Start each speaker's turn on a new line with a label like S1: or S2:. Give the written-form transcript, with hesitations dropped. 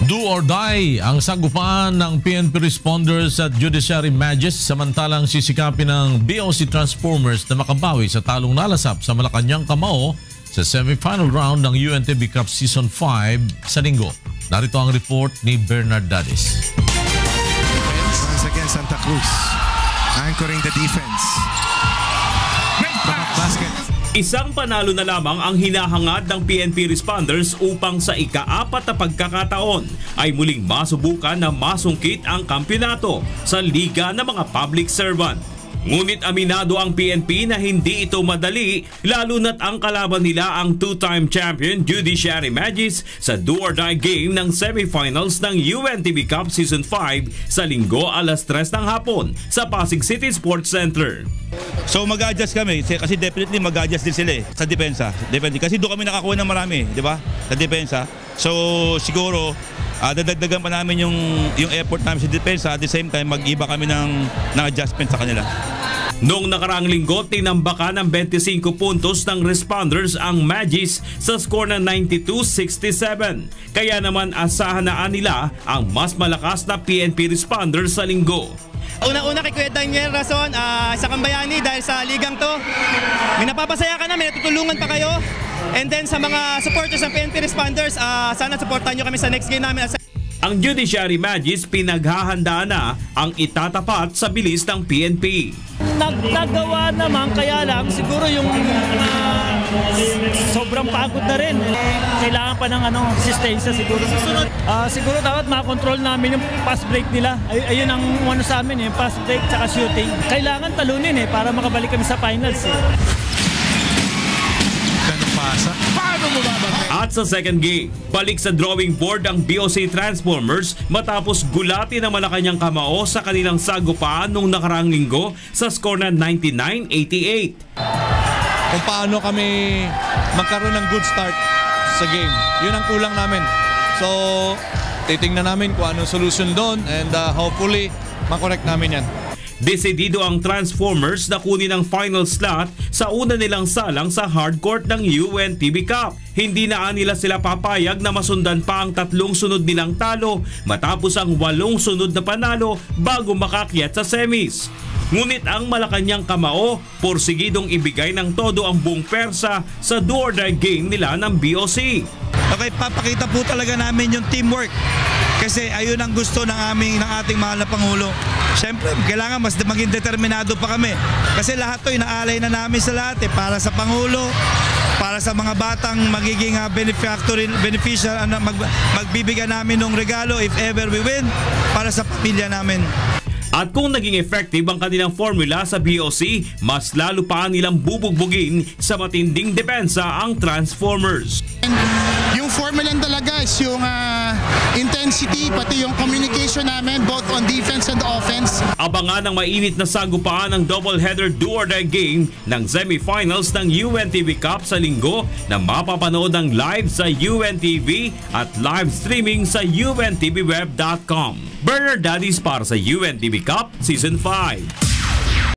S1: Do or die ang sagupaan ng PNP responders at Judiciary Majes samantalang sisikapin ng BOC Transformers na makabawi sa talong nalasap sa Malacanang Kamao sa semifinal round ng UNTV Cup Season 5 sa linggo. Narito ang report ni Bernard Dadis.
S2: Once again, Santa Cruz anchoring the defense. Basket.
S3: Isang panalo na lamang ang hinahangad ng PNP responders upang sa ika-4 na pagkakataon ay muling masubukan na masungkit ang kampyonato sa Liga ng mga Public Servant. Ngunit aminado ang PNP na hindi ito madali, lalo na't ang kalaban nila ang two-time champion Judiciary Majes sa do-or-die game ng semifinals ng UNTV Cup Season 5 sa linggo alas 3 ng hapon sa Pasig City Sports Center.
S4: So mag-adjust kami kasi definitely mag-adjust din sila sa depensa. Kasi doon kami nakakuha ng marami, di ba? Sa depensa. So siguro dadagdagan pa namin yung effort namin sa depensa, at the same time mag-iba kami ng adjustment sa kanila.
S3: Noong nakaraang linggo, tinambakan ng 25 puntos ng responders ang Majes sa score na 92-67. Kaya naman asahan na nila ang mas malakas na PNP responders sa linggo.
S5: Una-una kay Kuya Daniel Rason, sa Kambayani dahil sa ligang to. May napapasaya ka na, may natutulungan pa kayo. And then sa mga supporters ng PNP responders, sana supportan nyo kami sa next game namin.
S3: Ang Judiciary Majes pinaghahandaan na ang itatapat sa bilis ng PNP.
S6: Nagkagawa naman, kaya lang siguro yung sobrang pagod na rin. Kailangan pa ng resistensya siguro. Siguro dapat makontrol namin yung pass break nila. Ayun ang sa amin, yung pass break tsaka shooting. Kailangan talunin para makabalik kami sa finals.
S3: At sa second game, balik sa drawing board ang BOC Transformers matapos gulatin ang Malacanang Kamao sa kanilang sagupaan nung nakaraang linggo sa score na 99-88.
S7: Kung paano kami magkaroon ng good start sa game. Yun ang kulang namin. So, titingnan namin kung anong solution doon, and hopefully makorek namin yan.
S3: Desidido ang Transformers na kunin ang final slot sa una nilang salang sa hardcourt ng UNTV Cup. Hindi na nila sila papayag na masundan pa ang 3 sunod nilang talo matapos ang 8 sunod na panalo bago makakyat sa semis. Ngunit ang Malacanang Kamao porsigidong ibigay ng todo ang buong persa sa do-or-die game nila ng BOC.
S4: Okay, papakita po talaga namin yung teamwork. Kasi ayun ang gusto ng ating mahal na Pangulo. Siyempre, kailangan mas maging determinado pa kami. Kasi lahat to inaalay na namin sa lahat para sa Pangulo, para sa mga batang magiging beneficial, magbibigyan namin ng regalo if ever we win, para sa pamilya namin.
S3: At kung naging effective ang kanilang formula sa BOC, mas lalo pa nilang bubugbugin sa matinding depensa ang Transformers.
S8: Yung formula talaga is yung intensity, pati yung communication namin both on defense and offense.
S3: Abangan ang mainit na sagupaan ng double-header do-or-die game ng semifinals ng UNTV Cup sa linggo na mapapanood ng live sa UNTV at live streaming sa untvweb.com. Bernard Dadis para sa UNTV Cup Season 5.